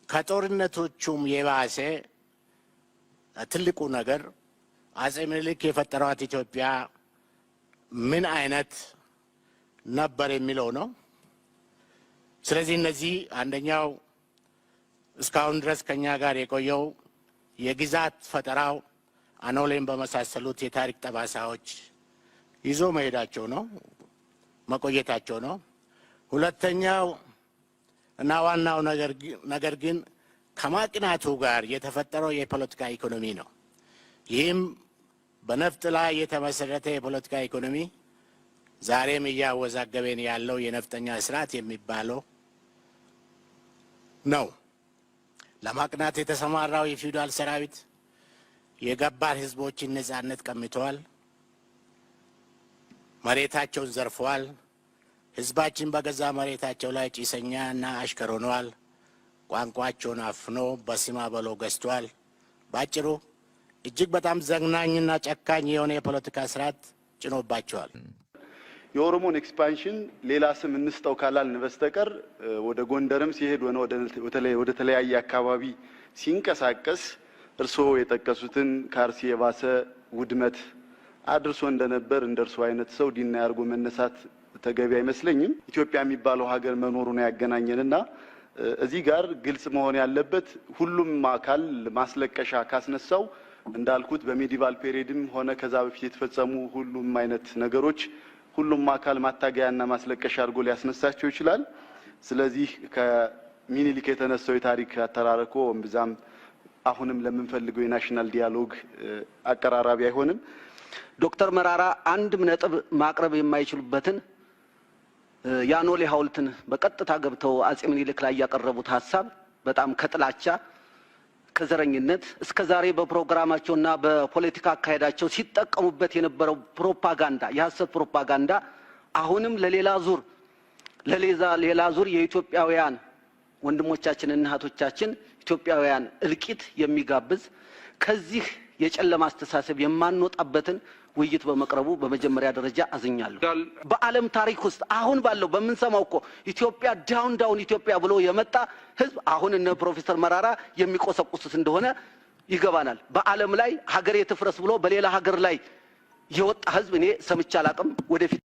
ከጦርነቶቹም የባሰ ትልቁ ነገር አጼ ምኒልክ የፈጠሯት ኢትዮጵያ ምን አይነት ነበር የሚለው ነው። ስለዚህ እነዚህ አንደኛው እስካሁን ድረስ ከኛ ጋር የቆየው የግዛት ፈጠራው አኖሌም በመሳሰሉት የታሪክ ጠባሳዎች ይዞ መሄዳቸው ነው መቆየታቸው ነው። ሁለተኛው እና ዋናው ነገር ግን ከማቅናቱ ጋር የተፈጠረው የፖለቲካ ኢኮኖሚ ነው። ይህም በነፍጥ ላይ የተመሰረተ የፖለቲካ ኢኮኖሚ ዛሬም እያወዛገበን ያለው የነፍጠኛ ስርዓት የሚባለው ነው። ለማቅናት የተሰማራው የፊውዳል ሰራዊት የገባር ህዝቦችን ነጻነት ቀምተዋል፣ መሬታቸውን ዘርፈዋል። ህዝባችን በገዛ መሬታቸው ላይ ጭሰኛና አሽከር ሆነዋል። ቋንቋቸውን አፍኖ በስማ በሎ ገዝቷል። ባጭሩ እጅግ በጣም ዘግናኝና ጨካኝ የሆነ የፖለቲካ ስርዓት ጭኖባቸዋል። የኦሮሞን ኤክስፓንሽን ሌላ ስም እንስጠው ካላልን በስተቀር ወደ ጎንደርም ሲሄድ ወደ ተለያየ አካባቢ ሲንቀሳቀስ እርስዎ የጠቀሱትን ከአርሲ የባሰ ውድመት አድርሶ እንደነበር እንደርሱ አይነት ሰው ዲና ያርጎ መነሳት ተገቢ አይመስለኝም። ኢትዮጵያ የሚባለው ሀገር መኖሩን ያገናኘንና እዚህ ጋር ግልጽ መሆን ያለበት ሁሉም አካል ማስለቀሻ ካስነሳው እንዳልኩት በሜዲቫል ፔሪድም ሆነ ከዛ በፊት የተፈጸሙ ሁሉም አይነት ነገሮች ሁሉም አካል ማታገያና ማስለቀሻ አድርጎ ሊያስነሳቸው ይችላል። ስለዚህ ከሚኒሊክ የተነሳው የታሪክ አተራረኮ እምብዛም አሁንም ለምንፈልገው የናሽናል ዲያሎግ አቀራራቢ አይሆንም። ዶክተር መራራ አንድም ነጥብ ማቅረብ የማይችሉበትን ያኖሌ ሐውልትን በቀጥታ ገብተው አጼ ምኒልክ ላይ ያቀረቡት ሐሳብ በጣም ከጥላቻ ከዘረኝነት እስከዛሬ በፕሮግራማቸውና በፖለቲካ አካሄዳቸው ሲጠቀሙበት የነበረው ፕሮፓጋንዳ የሐሰት ፕሮፓጋንዳ አሁንም ለሌላ ዙር የኢትዮጵያውያን ወንድሞቻችንና እህቶቻችን ኢትዮጵያውያን እልቂት የሚጋብዝ ከዚህ የጨለማ አስተሳሰብ የማንወጣበትን ውይይት በመቅረቡ በመጀመሪያ ደረጃ አዝኛለሁ። በዓለም ታሪክ ውስጥ አሁን ባለው በመንሰማው እኮ ኢትዮጵያ ዳውን ኢትዮጵያ ብሎ የመጣ ህዝብ አሁን እነ ፕሮፌሰር መራራ የሚቆሰቁሱት እንደሆነ ይገባናል። በዓለም ላይ ሀገር የትፍረስ ብሎ በሌላ ሀገር ላይ የወጣ ህዝብ እኔ ሰምቼ አላቅም። ወደፊት